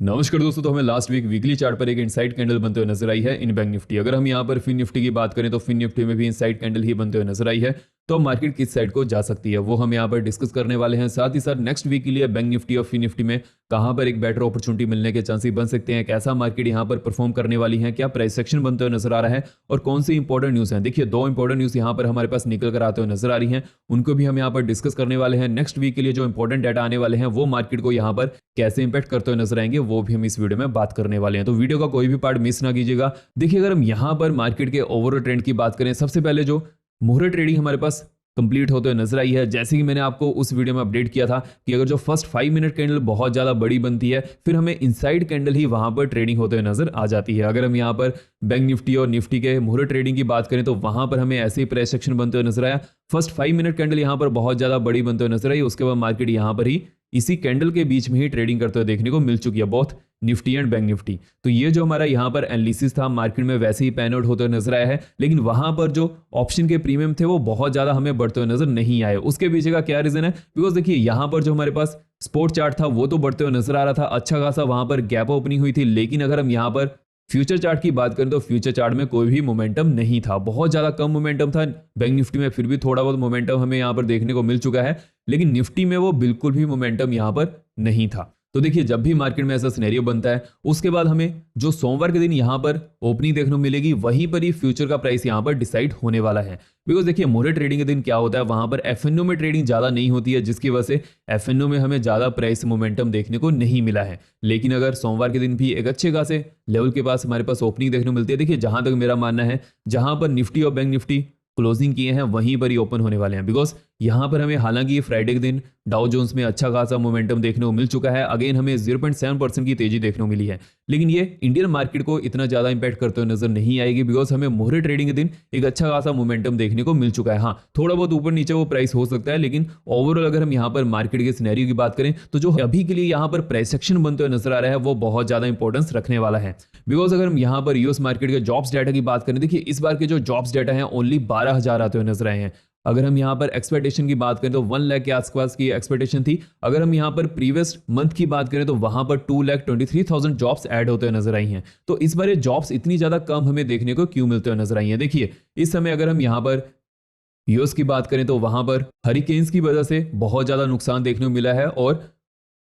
नमस्कार दोस्तों। तो हमें लास्ट वीक वीकली चार्ट पर एक इनसाइड कैंडल बनते हुए नजर आई है इन बैंक निफ्टी। अगर हम यहाँ पर फिन निफ्टी की बात करें तो फिन निफ्टी में भी इनसाइड कैंडल ही बनते हुए नजर आई है। तो मार्केट किस साइड को जा सकती है वो हम यहाँ पर डिस्कस करने वाले हैं। साथ ही साथ नेक्स्ट वीक के लिए बैंक निफ्टी और फिन निफ्टी में कहां पर एक बेटर अपॉर्चुनिटी मिलने के चांसेस बन सकते हैं, कैसा मार्केट यहाँ पर परफॉर्म करने वाली है, क्या प्राइस सेक्शन बनते हुए नजर आ रहा है और कौन सी इंपॉर्टेंट न्यूज़ है। देखिए, दो इंपॉर्टेंट न्यूज़ यहाँ पर हमारे पास निकल कर आते हुए नजर आ रही हैं, उनको भी हम यहाँ पर डिस्कस करने वाले हैं। नेक्स्ट वीक के लिए जो इंपॉर्टेंट डाटा आने वाले हैं वो मार्केट को यहाँ पर कैसे इंपैक्ट करते हुए नजर आएंगे वो भी हम इस वीडियो में बात करने वाले हैं। तो वीडियो का कोई भी पार्ट मिस ना कीजिएगा। देखिए, अगर हम यहाँ पर मार्केट के ओवरऑल ट्रेंड की बात करें, सबसे पहले जो मुहूर्त ट्रेडिंग हमारे पास कंप्लीट होते हुए नजर आई है, जैसे कि मैंने आपको उस वीडियो में अपडेट किया था कि अगर जो फर्स्ट 5 मिनट कैंडल बहुत ज्यादा बड़ी बनती है फिर हमें इनसाइड कैंडल ही वहां पर ट्रेडिंग होते हुए नजर आ जाती है। अगर हम यहाँ पर बैंक निफ्टी और निफ्टी के मुहूर्त ट्रेडिंग की बात करें तो वहां पर हमें ऐसे ही प्राइस सेक्शन बनते हुए नजर आया। फर्स्ट 5 मिनट कैंडल यहाँ पर बहुत ज्यादा बड़ी बनते हुए नजर आई, उसके बाद मार्केट यहाँ पर ही इसी कैंडल के बीच में ही ट्रेडिंग करते हुए देखने को मिल चुकी है, both Nifty and bank Nifty. तो ये जो हमारा यहाँ पर एनालिसिस था मार्केट में वैसे ही पैन आउट होते हुए नजर आया है, लेकिन वहां पर जो ऑप्शन के प्रीमियम थे वो बहुत ज्यादा हमें बढ़ते हुए नजर नहीं आए। उसके पीछे का क्या रीजन है? बिकॉज देखिए, यहाँ पर जो हमारे पास स्पोर्ट चार्ट था वो तो बढ़ते हुए नजर आ रहा था, अच्छा खासा वहां पर गैप ओपनिंग हुई थी। लेकिन अगर हम यहाँ पर फ्यूचर चार्ट की बात करें तो फ्यूचर चार्ट में कोई भी मोमेंटम नहीं था, बहुत ज्यादा कम मोमेंटम था। बैंक निफ्टी में फिर भी थोड़ा बहुत मोमेंटम हमें यहाँ पर देखने को मिल चुका है, लेकिन निफ्टी में वो बिल्कुल भी मोमेंटम यहाँ पर नहीं था। तो देखिए, जब भी मार्केट में ऐसा सिनेरियो बनता है उसके बाद हमें जो सोमवार के दिन यहाँ पर ओपनिंग देखने को मिलेगी वहीं पर ही फ्यूचर का प्राइस यहाँ पर डिसाइड होने वाला है। बिकॉज देखिए, मुहूर्त ट्रेडिंग के दिन क्या होता है, वहां पर एफएनओ में ट्रेडिंग ज्यादा नहीं होती है, जिसकी वजह से एफएनओ में हमें ज्यादा प्राइस मोमेंटम देखने को नहीं मिला है। लेकिन अगर सोमवार के दिन भी एक अच्छे खासे लेवल के पास हमारे पास ओपनिंग देखने को मिलती है, देखिए जहां तक मेरा मानना है जहां पर निफ्टी और बैंक निफ्टी क्लोजिंग किए हैं वहीं पर ही ओपन होने वाले हैं। बिकॉज यहां पर हमें हालांकि फ्राइडे के दिन डाउ जोन्स में अच्छा खासा मोमेंटम देखने को मिल चुका है, अगेन हमें 0.7% की तेजी देखने को मिली है, लेकिन ये इंडियन मार्केट को इतना ज्यादा इंपैक्ट करते हुए नजर नहीं आएगी। बिकॉज हमें मुहूर्त ट्रेडिंग के दिन एक अच्छा खासा मोमेंटम देखने को मिल चुका है। हाँ, थोड़ा बहुत ऊपर नीचे वो प्राइस हो सकता है, लेकिन ओवरऑल अगर हम यहाँ पर मार्केट के सिनेरियो की बात करें तो जो अभी के लिए यहाँ पर प्राइस सेक्शन बनते हुए नजर आ रहा है वो बहुत ज्यादा इंपॉर्टेंस रखने वाला है। बिकॉज अगर हम यहाँ पर यूएस मार्केट के जॉब्स डाटा की बात करें, देखिए इस बार के जो जॉब्स डाटा है ओनली 12,000 आते हुए नजर आए हैं। अगर हम यहाँ पर एक्सपेक्टेशन की बात करें तो 1 लाख के आसपास की एक्सपेक्टेशन थी। अगर हम यहाँ पर प्रीवियस मंथ की बात करें तो वहां पर 2,23,000 जॉब्स ऐड होते हुए नजर आई हैं। तो इस बार ये जॉब्स इतनी ज्यादा कम हमें देखने को क्यों मिलते हुए नजर आई हैं? देखिए, इस समय अगर हम यहाँ पर यूएस की बात करें तो वहां पर हरिकेन्स की वजह से बहुत ज्यादा नुकसान देखने को मिला है और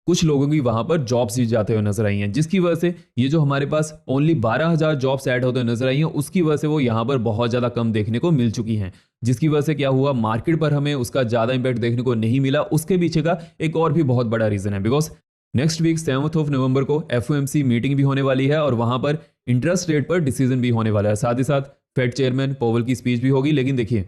कुछ लोगों की वहां पर जॉब्स ही जाते हुए नजर आई हैं, जिसकी वजह से ये जो हमारे पास ओनली 12,000 जॉब्स ऐड होते हुए नजर आई हैं उसकी वजह से वो यहाँ पर बहुत ज्यादा कम देखने को मिल चुकी हैं, जिसकी वजह से क्या हुआ, मार्केट पर हमें उसका ज्यादा इंपैक्ट देखने को नहीं मिला। उसके पीछे का एक और भी बहुत बड़ा रीजन है, बिकॉज नेक्स्ट वीक 7 नवंबर को एफओएमसी मीटिंग भी होने वाली है और वहां पर इंटरेस्ट रेट पर डिसीजन भी होने वाला है। साथ ही साथ फेड चेयरमैन पॉवेल की स्पीच भी होगी। लेकिन देखिए,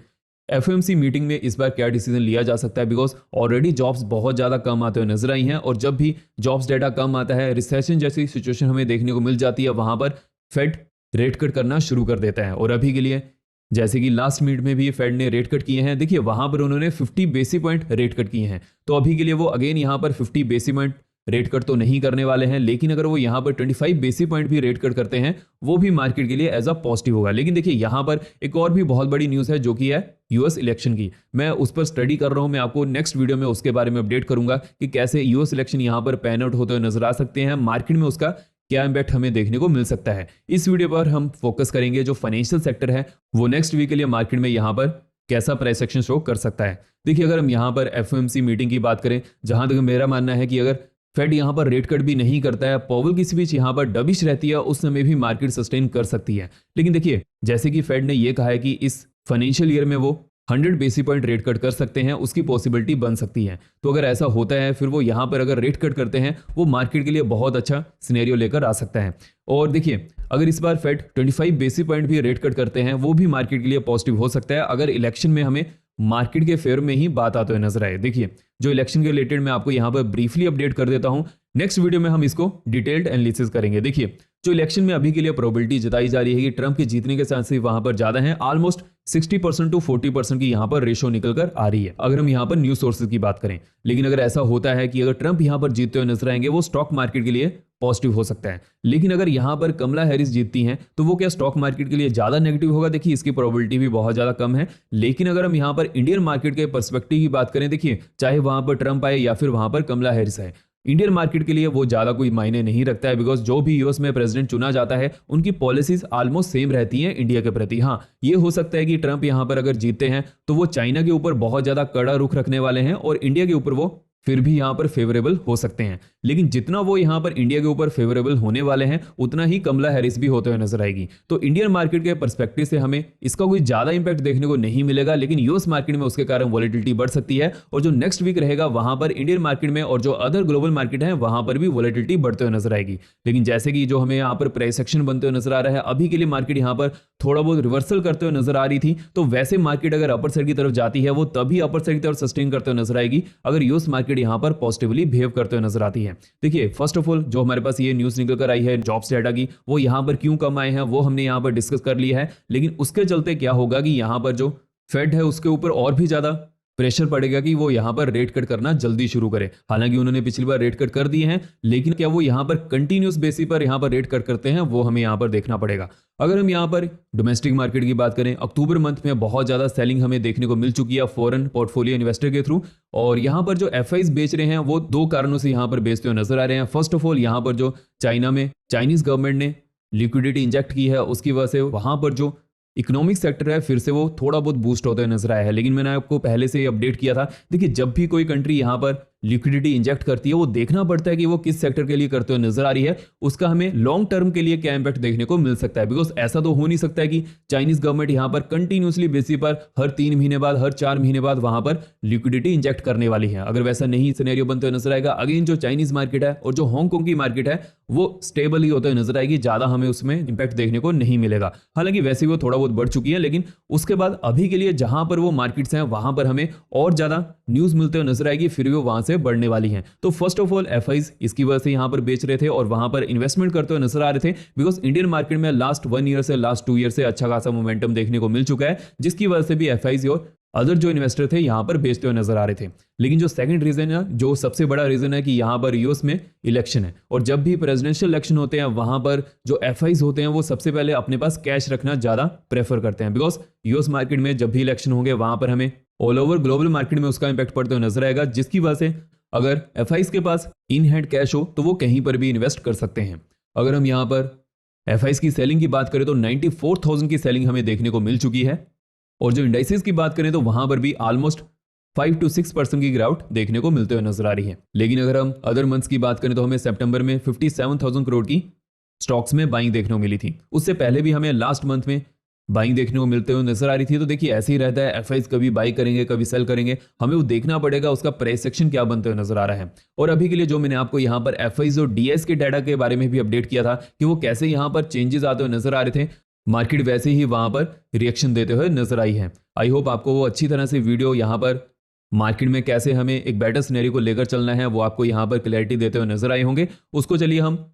एफओएमसी मीटिंग में इस बार क्या डिसीजन लिया जा सकता है, बिकॉज ऑलरेडी जॉब्स बहुत ज्यादा कम आते हुए नजर आई हैं और जब भी जॉब्स डेटा कम आता है, रिसेशन जैसी सिचुएशन हमें देखने को मिल जाती है, वहां पर फेड रेट कट करना शुरू कर देता है। और अभी के लिए जैसे कि लास्ट मीट में भी फेड ने रेट कट किए हैं, देखिए वहां पर उन्होंने 50 बेसिस पॉइंट रेट कट किए हैं। तो अभी के लिए वो अगेन यहाँ पर 50 बेसिस पॉइंट रेट कट तो नहीं करने वाले हैं, लेकिन अगर वो यहाँ पर 25 बेसिस पॉइंट भी रेट कट करते हैं वो भी मार्केट के लिए एज अ पॉजिटिव होगा। लेकिन देखिए, यहाँ पर एक और भी बहुत बड़ी न्यूज़ है जो कि है यूएस इलेक्शन की। मैं उस पर स्टडी कर रहा हूं, मैं आपको नेक्स्ट वीडियो में उसके बारे में अपडेट करूंगा कि कैसे यूएस इलेक्शन यहाँ पर पैन आउट होते हुए नजर आ सकते हैं, मार्केट में उसका क्या इंपैक्ट हमें देखने को मिल सकता है। इस वीडियो पर हम फोकस करेंगे जो फाइनेंशियल सेक्टर है वो नेक्स्ट वीक के लिए मार्केट में यहाँ पर कैसा प्राइस एक्शन शो कर सकता है। देखिए, अगर हम यहाँ पर एफओएमसी मीटिंग की बात करें, जहां तक मेरा मानना है कि अगर फेड यहाँ पर रेट कट भी नहीं करता है, पॉवेल की स्पीच यहाँ पर डबिश रहती है, उस समय भी मार्केट सस्टेन कर सकती है। लेकिन देखिए, जैसे कि फेड ने यह कहा है कि इस फाइनेंशियल ईयर में वो 100 बेसिस पॉइंट रेट कट कर सकते हैं, उसकी पॉसिबिलिटी बन सकती है। तो अगर ऐसा होता है फिर वो यहाँ पर अगर रेट कट करते हैं वो मार्केट के लिए बहुत अच्छा सिनेरियो लेकर आ सकता है। और देखिए, अगर इस बार फेड 25 बेसिस पॉइंट भी रेट कट करते हैं वो भी मार्केट के लिए पॉजिटिव हो सकता है, अगर इलेक्शन में हमें मार्केट के फेवर में ही बात आते हुए नजर आए। देखिए, जो इलेक्शन के रिलेटेड मैं आपको यहाँ पर ब्रीफली अपडेट कर देता हूँ, नेक्स्ट वीडियो में हम इसको डिटेल्ड एनालिसिस करेंगे। देखिए, जो इलेक्शन में अभी के लिए प्रोबेबिलिटी जताई जा रही है कि ट्रंप के जीतने के चांसेस वहां पर ज्यादा हैं, ऑलमोस्ट 60% टू 40% की यहाँ पर रेशो निकल कर आ रही है अगर हम यहाँ पर न्यूज सोर्सेज की बात करें। लेकिन अगर ऐसा होता है कि अगर ट्रंप यहाँ पर जीतते हुए नजर आएंगे वो स्टॉक मार्केट के लिए पॉजिटिव हो सकता है। लेकिन अगर यहाँ पर कमला हैरिस जीतती हैं तो वो क्या स्टॉक मार्केट के लिए ज्यादा नेगेटिव होगा? देखिए, इसकी प्रोबेबिलिटी भी बहुत ज्यादा कम है। लेकिन अगर हम यहाँ पर इंडियन मार्केट के पर्सपेक्टिव की बात करें, देखिए चाहे वहां पर ट्रंप आए या फिर वहां पर कमला हैरिस आए, इंडियन मार्केट के लिए वो ज्यादा कोई मायने नहीं रखता है, बिकॉज जो भी यूएस में प्रेसिडेंट चुना जाता है उनकी पॉलिसीज ऑलमोस्ट सेम रहती हैं इंडिया के प्रति। हाँ, ये हो सकता है कि ट्रंप यहां पर अगर जीतते हैं तो वो चाइना के ऊपर बहुत ज्यादा कड़ा रुख रखने वाले हैं और इंडिया के ऊपर वो फिर भी यहां पर फेवरेबल हो सकते हैं। लेकिन जितना वो यहां पर इंडिया के ऊपर फेवरेबल होने वाले हैं उतना ही कमला हैरिस भी होते हुए नजर आएगी। तो इंडियन मार्केट के पर्सपेक्टिव से हमें इसका कोई ज्यादा इंपैक्ट देखने को नहीं मिलेगा, लेकिन यूएस मार्केट में उसके कारण वॉलेटिलिटी बढ़ सकती है और जो नेक्स्ट वीक रहेगा वहां पर इंडियन मार्केट में और जो अदर ग्लोबल मार्केट है वहां पर भी वॉलेटिलिटी बढ़ते हुए नजर आएगी। लेकिन जैसे कि जो हमें यहाँ पर प्राइस एक्शन बनते हुए नजर आ रहा है, अभी के लिए मार्केट यहाँ पर थोड़ा बहुत रिवर्सल करते हुए नजर आ रही थी, तो वैसे मार्केट अगर अपर साइड की तरफ जाती है वो तभी अपर साइड की तरफ सस्टेन करते हुए नजर आएगी अगर यूएस मार्केट यहाँ पर पॉजिटिवली बिहेव करते हुए नजर आती है। देखिए, फर्स्ट ऑफ ऑल जो हमारे पास ये न्यूज निकल कर आई है जॉब्स डाटा की, वो यहां पर क्यों कम आए हैं वो हमने यहां पर डिस्कस कर लिया है। लेकिन उसके चलते क्या होगा कि यहां पर जो फेड है उसके ऊपर और भी ज्यादा प्रेशर पड़ेगा कि वो यहां पर रेट कट करना जल्दी शुरू करे। हालांकि उन्होंने पिछली बार रेट कट कर दिए हैं, लेकिन क्या वो यहां पर कंटिन्यूस बेसिस पर यहां पर रेट कट करते हैं वो हमें यहां पर देखना पड़ेगा। अगर हम यहां पर डोमेस्टिक मार्केट की बात करें, अक्टूबर मंथ में बहुत ज्यादा सेलिंग हमें देखने को मिल चुकी है फॉरेन पोर्टफोलियो इन्वेस्टर के थ्रू, और यहां पर जो एफआईज बेच रहे हैं वो दो कारणों से यहां पर बेचते हुए नजर आ रहे हैं। फर्स्ट ऑफ ऑल, यहां पर जो चाइना में चाइनीज गवर्नमेंट ने लिक्विडिटी इंजेक्ट की है उसकी वजह से वहां पर जो इकोनॉमिक सेक्टर है फिर से वो थोड़ा बहुत बूस्ट होते हुए नजर आया है। लेकिन मैंने आपको पहले से ही अपडेट किया था, देखिए जब भी कोई कंट्री यहां पर लिक्विडिटी इंजेक्ट करती है वो देखना पड़ता है कि वो किस सेक्टर के लिए करते हुए नजर आ रही है, उसका हमें लॉन्ग टर्म के लिए क्या इंपैक्ट देखने को मिल सकता है। बिकॉज ऐसा तो हो नहीं सकता है कि चाइनीज गवर्नमेंट यहां पर कंटिन्यूसली बेसिस पर हर 3 महीने बाद हर 4 महीने बाद वहां पर लिक्विडिटी इंजेक्ट करने वाली है। अगर वैसा नहीं सिनेरियो बनते हुए नजर आएगा, अगेन जो चाइनीज मार्केट है और जो हांगकांग की मार्केट है वो स्टेबल ही होते हुए नजर आएगी, ज्यादा हमें उसमें इंपैक्ट देखने को नहीं मिलेगा। हालांकि वैसे वो थोड़ा बहुत बढ़ चुकी है, लेकिन उसके बाद अभी के लिए जहां पर वो मार्केट्स हैं वहां पर हमें और ज्यादा न्यूज मिलते हुए नजर आएगी, फिर भी वो वहां से बढ़ने वाली हैं। तो फर्स्ट ऑफ ऑल एफआईज इसकी वजह से यहां पर बेच रहे थे और वहां पर इन्वेस्टमेंट करते हुए नजर आ रहे थे, बिकॉज इंडियन मार्केट में लास्ट 1 ईयर से लास्ट 2 ईयर से अच्छा खासा मोमेंटम देखने को मिल चुका है, जिसकी वजह से भी एफआईज और अदर जो इन्वेस्टर थे यहां पर बेचते हुए नजर आ रहे थे। लेकिन जो सेकंड रीजन है, जो सबसे बड़ा रीजन है कि यहां पर यूएस में इलेक्शन है, और जब भी प्रेसिडेंशियल इलेक्शन होते हैं वहां पर जो एफआईज होते हैं वो सबसे पहले अपने पास कैश रखना ज्यादा प्रेफर करते हैं। बिकॉज यूएस मार्केट में जब भी इलेक्शन होंगे वहां पर हमें ऑल ओवर ग्लोबल मार्केट में उसका इंपैक्ट पड़ते हुए नजर आएगा, जिसकी वजह से अगर एफआईज के पास इन हैंड कैश हो तो वो कहीं पर भी इन्वेस्ट कर सकते हैं। अगर हम यहां पर एफआईज की सेलिंग की बात करें तो 94,000 की सेलिंग हमें देखने को मिल चुकी है, और जो इंडाइसेस की बात करें तो वहां पर भी ऑलमोस्ट 5 to 6% की गिरावट देखने को मिलते हुए नजर आ रही है। लेकिन अगर हम अदर मंथ्स की बात करें तो हमें सितंबर में 57,000 करोड़ की स्टॉक्स में बाइंग देखने को मिली थी। उससे पहले भी हमें लास्ट मंथ में बाइंग देखने को मिलते हुए नजर आ रही थी। तो देखिए ऐसे ही रहता है, एफआईज कभी बाई करेंगे कभी सेल करेंगे, हमें वो देखना पड़ेगा उसका प्राइस सेक्शन क्या बनते हुए नजर आ रहा है। और अभी के लिए जो मैंने आपको यहाँ पर एफआईज और डीएस के डाटा के बारे में भी अपडेट किया था कि वो कैसे यहाँ पर चेंजेस आते हुए नजर आ रहे थे, मार्केट वैसे ही वहां पर रिएक्शन देते हुए नजर आई है। आई होप आपको वो अच्छी तरह से वीडियो यहाँ पर मार्केट में कैसे हमें एक बेटर सिनेरियो को लेकर चलना है वो आपको यहाँ पर क्लैरिटी देते हुए नजर आए होंगे। उसको चलिए हम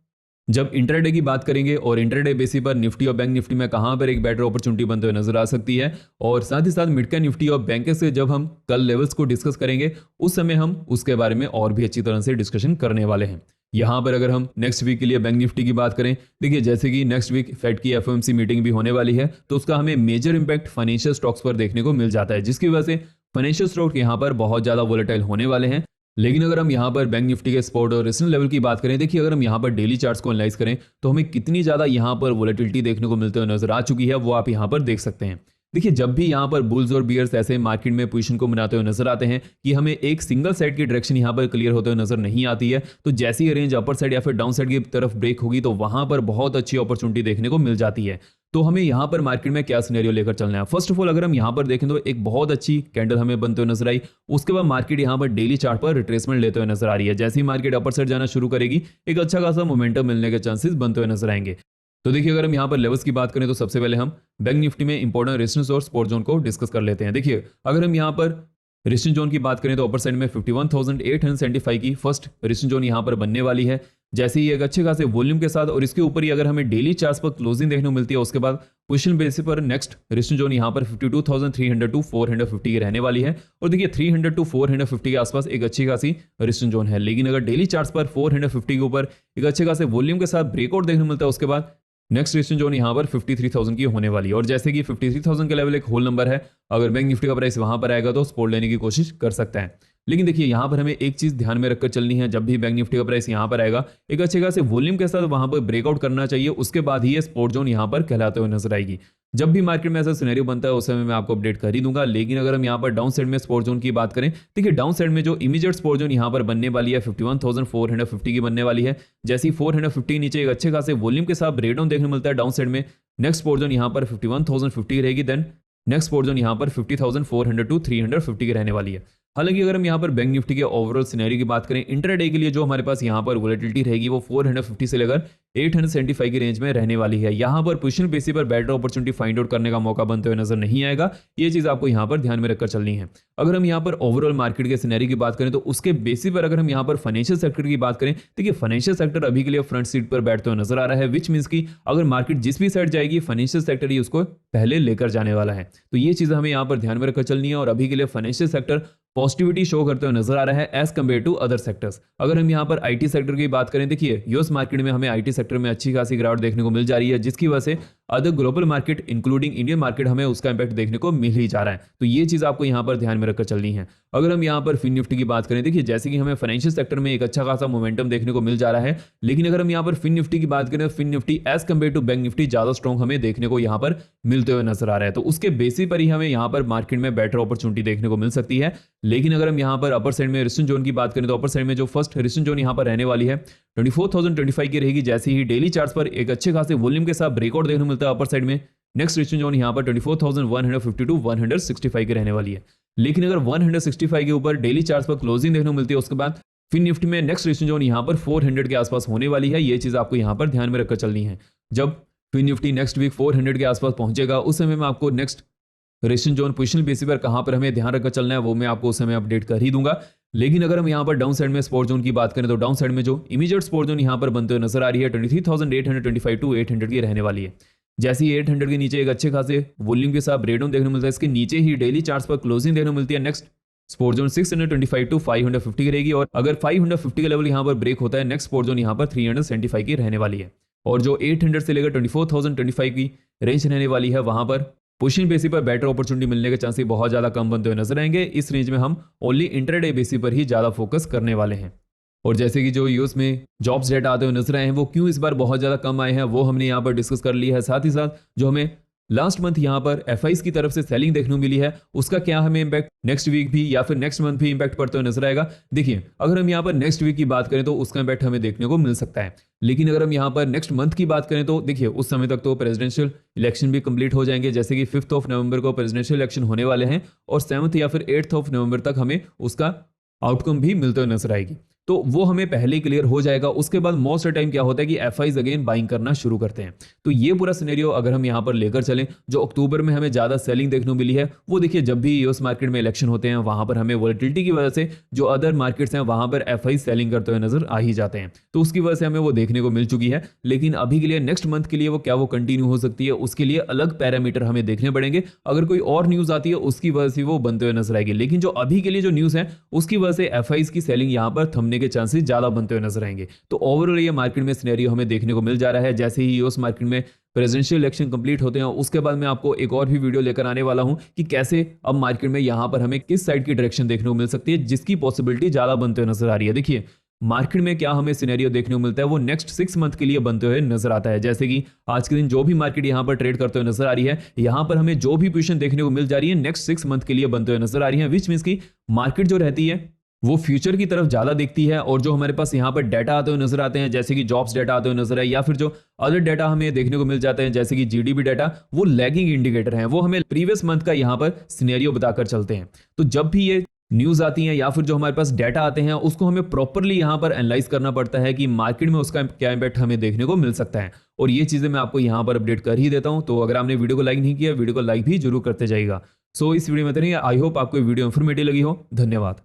जब इंटरडे की बात करेंगे और इंटरडे बेसिस पर निफ्टी और बैंक निफ्टी में कहां पर एक बेटर अपॉर्चुनिटी बनते हुए नजर आ सकती है, और साथ ही साथ मिड कैप निफ्टी और बैंक से जब हम कल लेवल्स को डिस्कस करेंगे उस समय हम उसके बारे में और भी अच्छी तरह से डिस्कशन करने वाले हैं। यहां पर अगर हम नेक्स्ट वीक के लिए बैंक निफ्टी की बात करें, देखिए जैसे कि नेक्स्ट वीक फेड की एफओएमसी मीटिंग भी होने वाली है, तो उसका हमें मेजर इंपैक्ट फाइनेंशियल स्टॉक्स पर देखने को मिल जाता है, जिसकी वजह से फाइनेंशियल स्टॉक यहां पर बहुत ज्यादा वोलेटाइल होने वाले हैं। लेकिन अगर हम यहाँ पर बैंक निफ्टी के स्पॉट और रेशनल लेवल की बात करें, देखिए अगर हम यहाँ पर डेली चार्ट्स को एनालाइज करें तो हमें कितनी ज्यादा यहाँ पर वोलेटिलिटी देखने को मिलते हुए नजर आ चुकी है वो आप यहाँ पर देख सकते हैं। देखिए जब भी यहाँ पर बुल्स और बियर्स ऐसे मार्केट में पोजीशन को बनाते हुए नजर आते हैं कि हमें एक सिंगल साइड की डायरेक्शन यहाँ पर क्लियर होते हुए नजर नहीं आती है, तो जैसी ये रेंज अपर साइड या फिर डाउन साइड की तरफ ब्रेक होगी तो वहां पर बहुत अच्छी अपॉर्चुनिटी देखने को मिल जाती है। तो हमें यहाँ पर मार्केट में क्या सिनेरियो लेकर चलना है, फर्स्ट ऑफ ऑल अगर हम यहाँ पर देखें तो एक बहुत अच्छी कैंडल हमें बनते हुए नजर आई, उसके बाद मार्केट यहाँ पर डेली चार्ट पर रिट्रेसमेंट लेते हुए नजर आ रही है। जैसे ही मार्केट अपर साइड जाना शुरू करेगी एक अच्छा खासा मोमेंटम मिलने के चांसेस बनते हुए नजर आएंगे। तो देखिए अगर हम यहाँ पर लेवल्स की बात करें तो सबसे पहले हम बैंक निफ्टी में इंपॉर्टेंट रेजिस्टेंस और सपोर्ट जोन को डिस्कस कर लेते हैं। देखिए अगर हम यहाँ पर रेजिस्टेंस जोन की बात करें तो अपर साइड में 51,875 की फर्स्ट रेजिस्टेंस जोन यहाँ पर बनने वाली है। जैसे ही एक अच्छे खासे वॉल्यूम के साथ और इसके ऊपर ही अगर हमें डेली चार्ट्स पर क्लोजिंग देखने को मिलती है, उसके बाद पोजीशन बेसिस पर नेक्स्ट रेजिस्टेंस जोन यहाँ पर 52,300 टू 450 की रहने वाली है। और देखिए 300 टू 450 के आसपास एक अच्छी खासी रेजिस्टेंस जोन है। लेकिन अगर डेली चार्ट्स पर 450 के ऊपर एक अच्छे खासे वॉल्यूम के साथ ब्रेकआउट देखने को मिलता है, उसके बाद नेक्स्ट रेजिस्टेंस जोन यहाँ पर 53,000 की होने वाली है। और जैसे कि 53,000 का लेवल एक होल नंबर है, अगर बैंक निफ्टी का प्राइस वहां पर आएगा तो सपोर्ट लेने की कोशिश कर सकता है। लेकिन देखिए यहाँ पर हमें एक चीज ध्यान में रखकर चलनी है, जब भी बैंक निफ्टी का प्राइस यहाँ पर आएगा एक अच्छे खासे वॉल्यूम के साथ वहां पर ब्रेकआउट करना चाहिए, उसके बाद ही ये सपोर्ट जोन यहाँ पर कहलाते हुए नजर आएगी। जब भी मार्केट में ऐसा सिनेरियो बनता है उस समय मैं आपको अपडेट कर ही दूंगा। लेकिन अगर हम यहाँ पर डाउन साइड में सपोर्ट जोन की बात करें, देखिए डाउन साइड में जो इमीडिएट सपोर्ट जोन यहाँ पर बनने वाली है 51,450 की बनने वाली है। जैसे ही 450 नीचे एक अच्छे खासे वॉल्यूम के साथ ब्रेकडाउन देखने मिलता है डाउन साइड में, नेक्स्ट सपोर्ट जोन यहाँ पर 51,050 रहेगी, देन नेक्स्ट सपोर्ट जोन यहाँ पर 50,400 टू 350 की रहने वाली है। हालांकि अगर हम यहाँ पर बैंक निफ्टी के ओवरऑल सिनेरियो की बात करें, इंट्राडे के लिए जो हमारे पास यहाँ पर वोलेटिलिटी रहेगी वो 450 से लेकर 875 की रेंज में रहने वाली है। यहाँ पर पोजीशन बेसिस पर बेटर अपॉर्चुनिटी फाइंड आउट करने का मौका बनते हुए नजर नहीं आएगा, ये चीज आपको यहाँ पर ध्यान में रखकर चलनी है। अगर हम यहाँ पर ओवरऑल मार्केट के सिनेरियो की बात करें तो उसके बेसिस पर अगर हम यहाँ पर फाइनेंशियल सेक्टर की बात करें, देखिए फाइनेंशियल सेक्टर अभी के लिए फ्रंट सीट पर बैठते हुए नजर आ रहा है, विच मीन्स की अगर मार्केट जिस भी साइड जाएगी फाइनेंशियल सेक्टर ही उसको पहले लेकर जाने वाला है। तो ये चीज हमें यहाँ पर ध्यान में रखकर चलनी है और अभी के लिए फाइनेंशियल सेक्टर पॉजिटिविटी शो करते हुए नजर आ रहा है as compare to other sectors. अगर हम यहाँ पर आईटी सेक्टर की बात करें, देखिए यूएस मार्केट में हमें आईटी सेक्टर में अच्छी खासी गिरावट देखने को मिल जा रही है, जिसकी वजह से other global market including Indian market हमें उसका इंपैक्ट देखने को मिल ही जा रहा है। तो ये चीज आपको यहाँ पर ध्यान में रखकर चलनी है। अगर हम यहाँ पर फिन निफ्टी की बात करें, देखिए जैसे कि हमें फाइनेंशियल सेक्टर में एक अच्छा खासा मोमेंटम देखने को मिल जा रहा है, लेकिन अगर हम यहाँ पर फिन निफ्टी की बात करें, Fin Nifty as compare to bank Nifty ज्यादा स्ट्रॉन्ग हमें देखने को यहाँ पर मिलते हुए नजर आ रहा है। तो उसके बेसिस पर ही हमें यहाँ पर मार्केट में बेटर अपॉर्चुनिटी देखने को मिल सकती है। लेकिन अगर हम यहाँ पर अपर साइड में रेजिस्टेंस जोन की बात करें तो अपर साइड में जो फर्स्ट रेजिस्टेंस जोन यहाँ पर रहने वाली है 24,025 की रहेगी। जैसे ही डेली चार्ट्स पर एक अच्छे खासे वॉल्यूम के साथ ब्रेकआउट देखने को मिलता है अपर साइड में, नेक्स्ट रेजिस्टेंस जोन यहाँ पर 24,150 टू 165 की रहने वाली है। लेकिन अगर 165 के ऊपर डेली चार्ट्स पर क्लोजिंग देखने को मिलती है उसके बाद फिन निफ्टी में नेक्स्ट रेजिस्टेंस जोन यहाँ पर 400 के आसपास होने वाली है। ये चीज आपको यहाँ पर ध्यान में रखकर चलनी है। जब फिन निफ्टी नेक्स्ट वीक 400 के आसपास पहुंचेगा उस समय में आपको next resistance zone positional basis पर कहां पर हमें ध्यान रखकर चलना है वो मैं आपको उस समय अपडेट कर ही दूंगा। लेकिन अगर हम यहाँ पर डाउन साइड में सपोर्ट जोन की बात करें तो डाउन साइड में जो इमीडिएट सपोर्ट जोन यहाँ पर बनते हुए नजर आ रही है 23,825 टू 800 की रहने वाली है। जैसे ही 800 के नीचे एक अच्छे खासे वॉल्यूम के साथ ब्रेकडाउन देखने को मिलता है, इसके नीचे ही डेली चार्ट्स पर क्लोजिंग देखने को मिलती है। नेक्स्ट सपोर्ट जोन 625 टू 550 की रहेगी और अगर 550 का लेवल यहाँ पर ब्रेक होता है नेक्स्ट सपोर्ट जोन यहाँ पर 375 की रहने वाली है। और जो 800 से लेकर 24,025 की रेंज रहने वाली है वहां पर पोजीशन बेसिस पर बेटर अपॉर्चुनिटी मिलने के चांसेस बहुत ज्यादा कम बनते हुए नजर आएंगे। इस रेंज में हम ओनली इंट्राडे बेसिस पर ही ज्यादा फोकस करने वाले हैं। और जैसे कि जो यूएस में जॉब्स डेटा आते हुए नजर आए हैं वो क्यों इस बार बहुत ज्यादा कम आए हैं वो हमने यहाँ पर डिस्कस कर लिया है। साथ ही साथ जो हमें लास्ट मंथ यहाँ पर एफआईज की तरफ से सेलिंग देखने को मिली है उसका क्या हमें इंपैक्ट नेक्स्ट वीक भी या फिर नेक्स्ट मंथ भी इंपैक्ट पड़ते हुए नजर आएगा। देखिए अगर हम यहाँ पर नेक्स्ट वीक की बात करें तो उसका इंपैक्ट हमें देखने को मिल सकता है। लेकिन अगर हम यहाँ पर नेक्स्ट मंथ की बात करें तो देखिए उस समय तक तो प्रेसिडेंशियल इलेक्शन भी कंप्लीट हो जाएंगे। जैसे कि 5 नवंबर को प्रेसिडेंशियल इलेक्शन होने वाले हैं और 7 या फिर 8 नवंबर तक हमें उसका आउटकम भी मिलते हुए नजर आएगी। तो वो हमें पहले ही क्लियर हो जाएगा। उसके बाद मोस्ट ऑफ टाइम क्या होता है कि एफआईज अगेन बाइंग करना शुरू करते हैं। तो ये पूरा सिनेरियो अगर हम यहाँ पर लेकर चलें, जो अक्टूबर में हमें ज्यादा सेलिंग देखने को मिली है वो देखिए जब भी यूएस मार्केट में इलेक्शन होते हैं वहां पर हमें वोलेटिलिटी की वजह से जो अदर मार्केट्स हैं वहां पर एफआईज सेलिंग करते हुए नजर आ ही जाते हैं। तो उसकी वजह से हमें वो देखने को मिल चुकी है। लेकिन अभी के लिए नेक्स्ट मंथ के लिए वो क्या वो कंटिन्यू हो सकती है उसके लिए अलग पैरामीटर हमें देखने पड़ेंगे। अगर कोई और न्यूज आती है उसकी वजह से वो बनते हुए नजर आएगी। लेकिन जो अभी के लिए जो न्यूज है उसकी वजह से एफआईज की सेलिंग यहाँ पर थमने के चांसेस ज्यादा बनते हुए नजर आएंगे। तो ओवरऑल ये मार्केट में सिनेरियो हमें देखने को मिल जा रहा है। जैसे ही यूएस मार्केट में प्रेसिडेंशियल इलेक्शन कंप्लीट होते हैं उसके बाद मैं आपको एक और भी वीडियो लेकर आने वाला हूं कि कैसे अब मार्केट में यहां पर हमें किस साइड की डायरेक्शन देखने को मिल सकती है जिसकी पॉसिबिलिटी ज्यादा बनते हुए नजर आ रही है। देखिए मार्केट में क्या हमें सिनेरियो देखने को मिलता है वो नेक्स्ट 6 मंथ के लिए बनते हुए नजर आता है। जैसे कि आज के दिन जो भी मार्केट यहां पर ट्रेड करते हुए नजर आ रही है यहां पर हमें जो भी पोजीशन देखने को मिल जा रही है नेक्स्ट 6 मंथ के लिए बनते हुए नजर आ रही है। विच मींस की मार्केट जो रहती है वो फ्यूचर की तरफ ज्यादा देखती है और जो हमारे पास यहाँ पर डाटा आते हुए नजर आते हैं जैसे कि जॉब्स डाटा आते हुए नजर है या फिर जो अदर डाटा हमें देखने को मिल जाते हैं जैसे कि जीडीपी डाटा, वो लैगिंग इंडिकेटर हैं, वो हमें प्रीवियस मंथ का यहाँ पर सिनेरियो बताकर चलते हैं। तो जब भी ये न्यूज आती है या फिर जो हमारे पास डाटा आते हैं उसको हमें प्रॉपरली यहाँ पर एनालाइज करना पड़ता है कि मार्केट में उसका क्या इंपैक्ट हमें देखने को मिल सकता है। और ये चीजें मैं आपको यहाँ पर अपडेट कर ही देता हूँ। तो अगर आपने वीडियो को लाइक नहीं किया वीडियो को लाइक भी जरूर करते जाइएगा। सो इस वीडियो में तो नहीं, आई होप आपको वीडियो इंफॉर्मेटिव लगी हो। धन्यवाद।